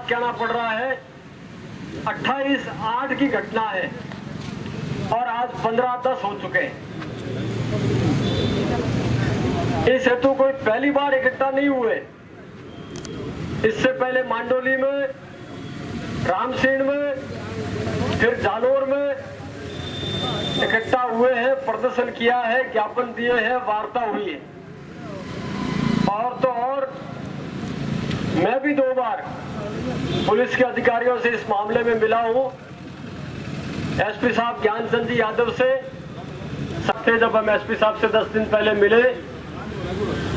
बात कहना पड़ रहा है। 28/8 की घटना है और आज 15/10 हो चुके हैं। इस हेतु कोई पहली बार इकट्ठा नहीं हुए। इससे पहले मांडोली में, रामसीन में, फिर जालोर में इकट्ठा हुए हैं, प्रदर्शन किया है, ज्ञापन दिए हैं, वार्ता हुई है। और तो और मैं भी 2 बार पुलिस के अधिकारियों से इस मामले में मिला हूं। एसपी साहब ज्ञानचंद जी यादव से सकते, जब हम एसपी साहब से 10 दिन पहले मिले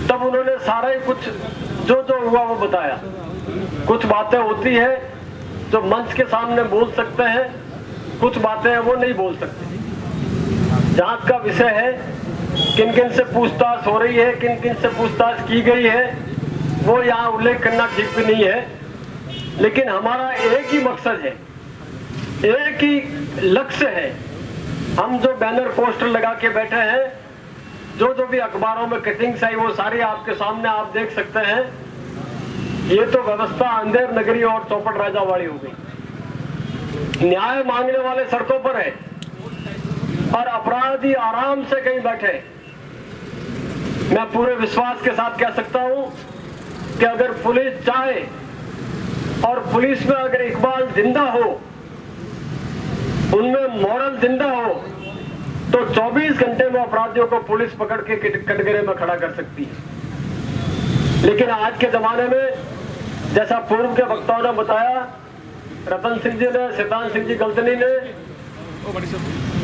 तब उन्होंने सारा ही कुछ जो हुआ वो बताया। कुछ बातें होती है जो मंच के सामने बोल सकते हैं, कुछ बातें हैं वो नहीं बोल सकते। जांच का विषय है, किन किन से पूछताछ हो रही है, किन किन से पूछताछ की गई है, वो यहाँ उल्लेख करना ठीक भी नहीं है। लेकिन हमारा एक ही मकसद है, एक ही लक्ष्य है। हम जो बैनर पोस्टर लगा के बैठे हैं, जो भी अखबारों में कटिंग्स आई वो सारी आपके सामने आप देख सकते हैं। ये तो व्यवस्था अंधेर नगरी और चौपट राजा वाली हो गई। न्याय मांगने वाले सड़कों पर है और अपराधी आराम से कहीं बैठे। मैं पूरे विश्वास के साथ कह सकता हूं कि अगर पुलिस चाहे और पुलिस में अगर इकबाल जिंदा हो, उनमें मॉरल जिंदा हो, तो 24 घंटे में अपराधियों को पुलिस पकड़ के कटघरे में खड़ा कर सकती है। लेकिन आज के जमाने में, जैसा पूर्व के वक्ताओं ने बताया, रतन सिंह जी ने, सिद्धांत सिंह जी गलतनी ने,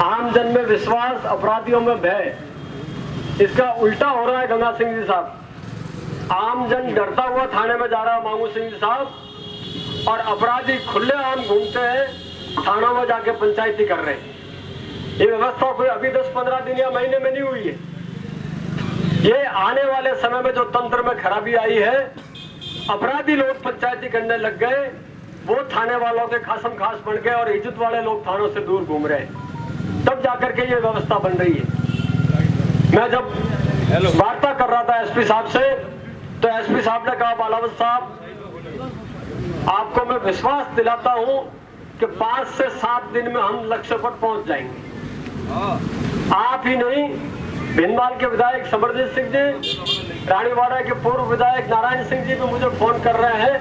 आम जन में विश्वास, अपराधियों में भय, इसका उल्टा हो रहा है। गंगा सिंह जी साहब, आम जन डरता हुआ थाने में जा रहा है, मांगू सिंह जी साहब, और अपराधी खुलेआम घूमते हैं, थानों में जाके पंचायती कर रहे हैं। ये व्यवस्था कोई अभी 10-15 दिन या महीने में नहीं हुई है। ये आने वाले समय में जो तंत्र में खराबी आई है, अपराधी लोग पंचायती करने लग गए, वो थाने वालों के खासम खास बन गए और इज्जत वाले लोग थानों से दूर घूम रहे हैं। तब जाकर के ये व्यवस्था बन रही है। मैं जब वार्ता कर रहा था एसपी साहब से, तो एसपी साहब ने कहा, बालावत साहब आपको मैं विश्वास दिलाता हूं कि 5 से 7 दिन में हम लक्ष्य पर पहुंच जाएंगे। आप ही नहीं, भिंडवाल के विधायक समरजीत सिंह जी, रानीवाड़ा के पूर्व विधायक नारायण सिंह जी भी मुझे फोन कर रहे हैं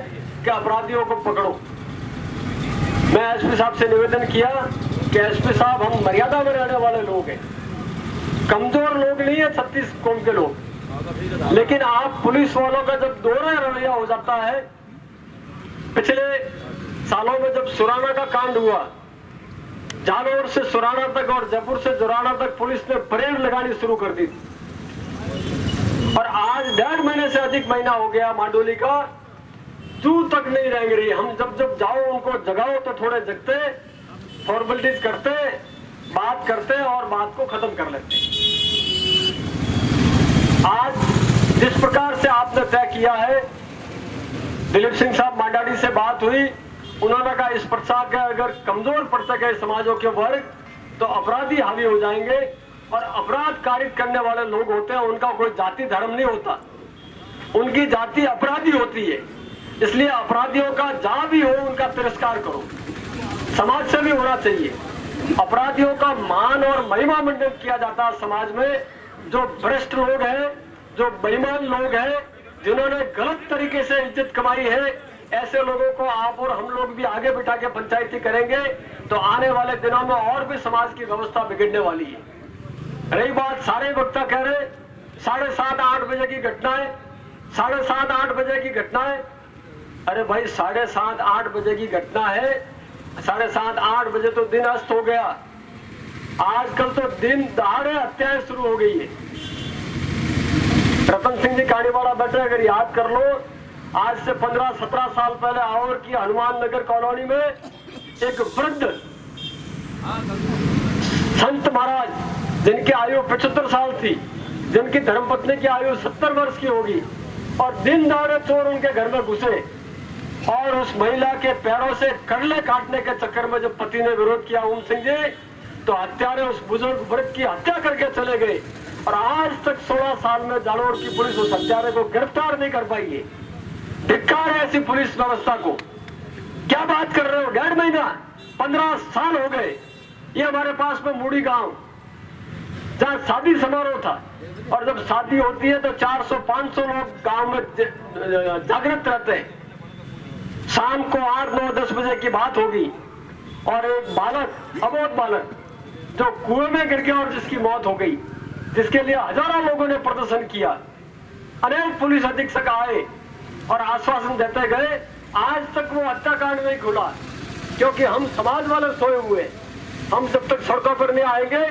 कि अपराधियों को पकड़ो। मैं एसपी साहब से निवेदन किया कि एसपी साहब, हम मर्यादा में रहने वाले लोग हैं, कमजोर लोग नहीं है 36 कौम के लोग। लेकिन आप पुलिस वालों का जब दोहरा रवैया हो जाता है, पिछले सालों में जब सुराना का कांड हुआ, जालोर से सुराना तक और जयपुर से जुराना तक पुलिस ने परेड लगानी शुरू कर दी थी। और आज 1.5 महीने से अधिक महीना हो गया, मांडोली का चू तक नहीं रेंग रही। हम जब जाओ उनको जगाओ तो थोड़े जगते, फॉर्मेलिटीज करते, बात करते और बात को खत्म कर लेते। आज जिस प्रकार से आपने तय किया है, दिलीप सिंह साहब मांडाडी से बात हुई, उन्होंने कहा इस प्रसाद के अगर कमजोर पड़ते गए समाजों के वर्ग तो अपराधी हावी हो जाएंगे। और अपराध कारित करने वाले लोग होते हैं, उनका कोई जाति धर्म नहीं होता, उनकी जाति अपराधी होती है। इसलिए अपराधियों का जहां भी हो उनका तिरस्कार करो, समाज से भी होना चाहिए। अपराधियों का मान और महिमा मंडन किया जाता है समाज में। जो भ्रष्ट लोग हैं, जो बेईमान लोग हैं, जिन्होंने गलत तरीके से इज्जत कमाई है, ऐसे लोगों को आप और हम लोग भी आगे बिठा के पंचायती करेंगे तो आने वाले दिनों में और भी समाज की व्यवस्था बिगड़ने वाली है। रही बात, सारे वक्ता कह रहे 7:30-8 बजे की घटना है, 7:30-8 बजे की घटना है। अरे भाई, 7:30-8 बजे की घटना है, 7:30-8 बजे तो दिन अस्त हो गया। आजकल तो दिन दहाड़े हत्याएं शुरू हो गई है। रतन सिंह जी काड़ीवाड़ा बैठे, अगर याद कर लो, आज से 15-17 साल पहले आवर की हनुमान नगर कॉलोनी में एक वृद्ध संत महाराज, जिनकी आयु 75 साल थी, जिनकी धर्मपत्नी की आयु 70 वर्ष की होगी, और दिन दहाड़े चोर उनके घर में घुसे और उस महिला के पैरों से करले काटने के चक्कर में जब पति ने विरोध किया ओम सिंह जी, तो हत्यारे उस बुजुर्ग वृद्ध की हत्या करके चले गए। और आज तक 16 साल में जालोर की पुलिस उस हत्यारे को गिरफ्तार नहीं कर पाई है। धिक्कार है ऐसी पुलिस व्यवस्था को। क्या बात कर रहे हो? 1.5 महीना, 15 साल हो गए। ये हमारे पास में मूड़ी गांव, जहाँ शादी समारोह था, और जब शादी होती है तो 400-500 लोग गांव में जागृत रहते हैं। शाम को 8-9-10 बजे की बात होगी, और एक बालक, अबोध बालक, जो कुएं में गिर गया और जिसकी मौत हो गई, जिसके लिए हजारों लोगों ने प्रदर्शन किया। अनेक पुलिस अधीक्षक आए और आश्वासन देते गए। आज तक वो हत्याकांड नहीं खुला, क्योंकि हम समाज वाले सोए हुए। हम जब तक सड़कों पर नहीं आएंगे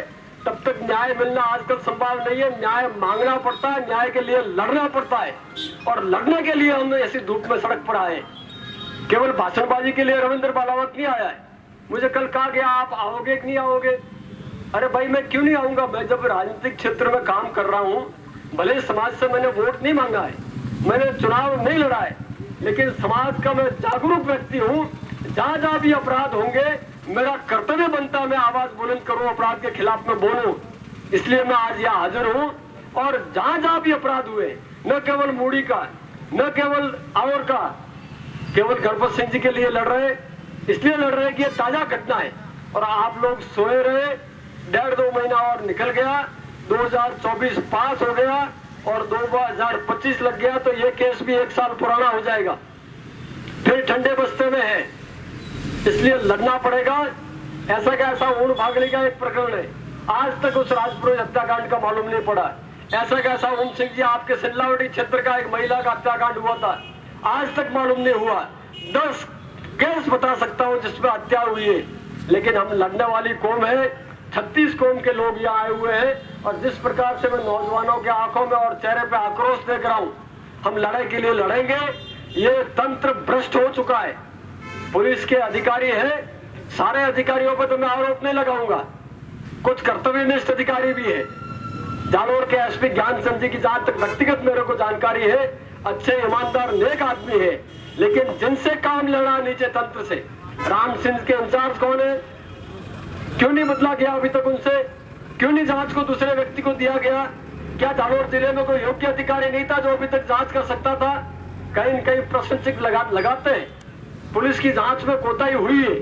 तब तक न्याय मिलना आजकल संभव नहीं है। न्याय मांगना पड़ता है, न्याय के लिए लड़ना पड़ता है, और लड़ने के लिए हम ऐसी धूप में सड़क पर आए। केवल भाषणबाजी के लिए रविंद्र बालावत नहीं आया है। मुझे कल कहा गया आप आओगे कि नहीं आओगे? अरे भाई, मैं क्यों नहीं आऊंगा? मैं जब राजनीतिक क्षेत्र में काम कर रहा हूँ, भले समाज से मैंने वोट नहीं मांगा है, मैंने चुनाव नहीं लड़ा है, लेकिन समाज का मैं जागरूक व्यक्ति हूँ। जहाँ जहाँ भी अपराध होंगे, मेरा कर्तव्य बनता है मैं आवाज बुलंद करूं, अपराध के खिलाफ में बोलूं। इसलिए मैं आज यहाँ हाजिर हूं। और जहाँ जहाँ भी अपराध हुए, न केवल मूड़ी का, न केवल और का, केवल गणपत सिंह जी के लिए लड़ रहे, इसलिए लड़ रहे कि ये ताजा घटना है। और आप लोग सोए रहे, 1.5-2 महीना और निकल गया, 2024 पास हो गया और 2025 लग गया, तो ये केस भी 1 साल पुराना हो जाएगा, फिर ठंडे बस्ते में है। इसलिए लड़ना पड़ेगा। ऐसा का ऐसा ऊन भागने का एक प्रकरण है, आज तक उस राजपुरोहित हत्याकांड का मालूम नहीं पड़ा। ऐसा का ऐसा ओम सिंह जी, आपके सिल्लावटी क्षेत्र का एक महिला का हत्याकांड हुआ था, आज तक मालूम नहीं हुआ। 10 केस बता सकता हूँ जिसमें हत्या हुई है, लेकिन हम लड़ने वाली कौम है। 36 कौम के लोग यहाँ आए हुए हैं, और जिस प्रकार से मैं नौजवानों के आंखों में और चेहरे पे आक्रोश देख रहा हूँ, हम लड़ाई के लिए लड़ेंगे। ये तंत्र भ्रष्ट हो चुका है। पुलिस के अधिकारी है, सारे अधिकारियों पर तो मैं आरोप नहीं लगाऊंगा, कुछ कर्तव्यनिष्ठ अधिकारी भी है। जालोर के एसपी ज्ञानचंद जी की जहां तक व्यक्तिगत मेरे को जानकारी है, अच्छे ईमानदार नेक आदमी है, लेकिन जिनसे काम लेना नीचे तंत्र से। राम सिंह के इंचार्ज कौन है? क्यों नहीं बदला गया अभी तक उनसे? क्यों नहीं जांच को दूसरे व्यक्ति को दिया गया? क्या जालोर जिले में कोई योग्य अधिकारी नहीं था जो अभी तक जांच कर सकता था? कहीं न कहीं प्रश्न चिन्ह लगाते हैं। पुलिस की जांच में कोताही हुई है,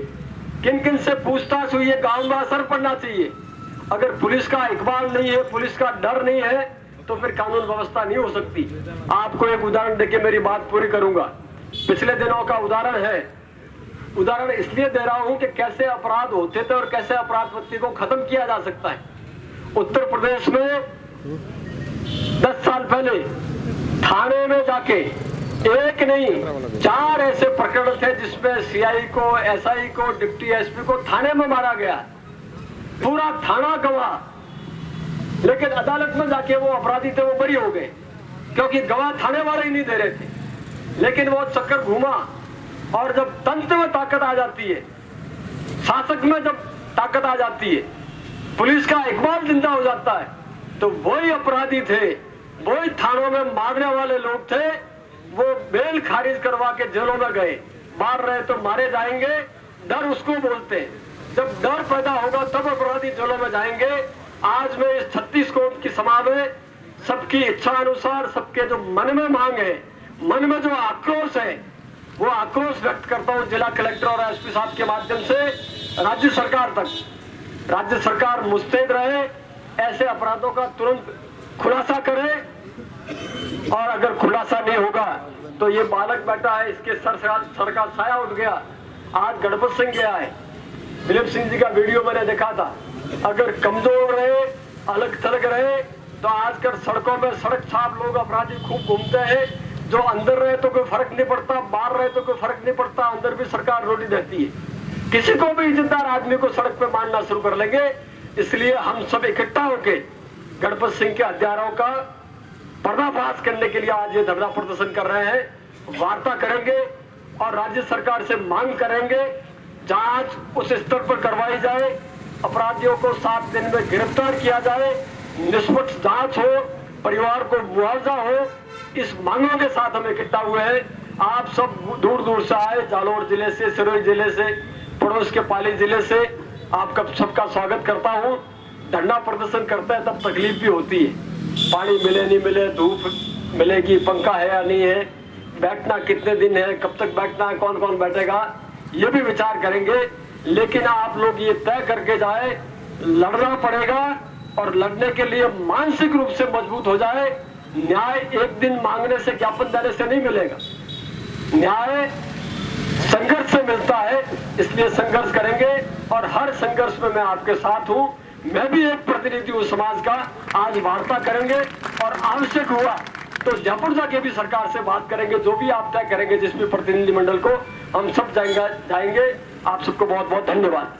किन किन से पूछताछ हुई है, गांव में असर पड़ना चाहिए। अगर पुलिस का इकबाल नहीं है, पुलिस का डर नहीं है, तो फिर कानून व्यवस्था नहीं हो सकती। आपको एक उदाहरण देके मेरी बात पूरी करूंगा। पिछले दिनों का उदाहरण है। उदाहरण इसलिए दे रहा हूं कि कैसे अपराध होते थे और कैसे अपराध वृत्ति को खत्म किया जा सकता है। उत्तर प्रदेश में 10 साल पहले थाने में जाके एक नहीं 4 ऐसे प्रकरण थे जिसमें सीआई को, एसआई को, डिप्टी एसपी को थाने में मारा गया। पूरा थाना गवाह, लेकिन अदालत में जाके वो अपराधी थे वो बरी हो गए, क्योंकि गवाह थाने वाले ही नहीं दे रहे थे। लेकिन वो चक्कर घूमा, और जब तंत्र में ताकत आ जाती है, शासक में जब ताकत आ जाती है, पुलिस का इकबाल जिंदा हो जाता है, तो वही अपराधी थे, वही थानों में मारने वाले लोग थे, वो बेल खारिज करवा के जेलों में गए। मार रहे तो मारे जाएंगे, डर उसको बोलते हैं। जब डर पैदा होगा तब अपराधी जेलों में जाएंगे। आज में इस 36 कौम की सभा में सबकी इच्छा अनुसार, सबके जो मन में मांग है, मन में जो आक्रोश है, वो आक्रोश व्यक्त करता हूँ जिला कलेक्टर और एसपी साहब के माध्यम से राज्य सरकार तक। राज्य सरकार मुस्तैद रहे, ऐसे अपराधों का तुरंत खुलासा करे, और अगर खुलासा नहीं होगा तो ये बालक बैठा है, इसके सर का साया उठ गया। आज गणपत सिंह गया है, दिलीप सिंह जी का वीडियो मैंने देखा था। अगर कमजोर रहे, अलग थलग रहे, तो आजकल सड़कों में सड़क छाप लोग अपराधी खूब घूमते हैं। जो अंदर रहे तो कोई फर्क नहीं पड़ता, बाहर रहे तो कोई फर्क नहीं पड़ता, अंदर भी सरकार रोटी देती है। किसी को भी इज्जतदार आदमी को सड़क पे मारना शुरू कर लेंगे। इसलिए हम सब इकट्ठा होके गणपत सिंह के हत्यारों का पर्दाफाश करने के लिए आज ये धरना प्रदर्शन कर रहे हैं। वार्ता करेंगे और राज्य सरकार से मांग करेंगे, जांच उस स्तर पर करवाई जाए, अपराधियों को 7 दिन में गिरफ्तार किया जाए, निष्पक्ष जांच हो, परिवार को मुआवजा हो। इस मांगों के साथ हम इकट्ठा हुए हैं। आप सब दूर दूर से आए, जालोर जिले से, सिरोही जिले से, पड़ोस के पाली जिले से, आपका सबका स्वागत करता हूँ। धरना प्रदर्शन करते हैं तब तकलीफ भी होती है, पानी मिले नहीं मिले, धूप मिलेगी, पंखा है या नहीं है, बैठना कितने दिन है, कब तक बैठना है, कौन कौन बैठेगा, ये भी विचार करेंगे। लेकिन आप लोग ये तय करके जाए, लड़ना पड़ेगा और लड़ने के लिए मानसिक रूप से मजबूत हो जाए। न्याय एक दिन मांगने से, ज्ञापन देने से नहीं मिलेगा। न्याय संघर्ष से मिलता है, इसलिए संघर्ष करेंगे और हर संघर्ष में मैं आपके साथ हूं। मैं भी एक प्रतिनिधि हूं समाज का। आज वार्ता करेंगे और आवश्यक हुआ तो जयपुर जाके भी सरकार से बात करेंगे। जो भी आप तय करेंगे, जिस भी प्रतिनिधिमंडल को, हम सब जाएंगे। आप सबको बहुत बहुत धन्यवाद।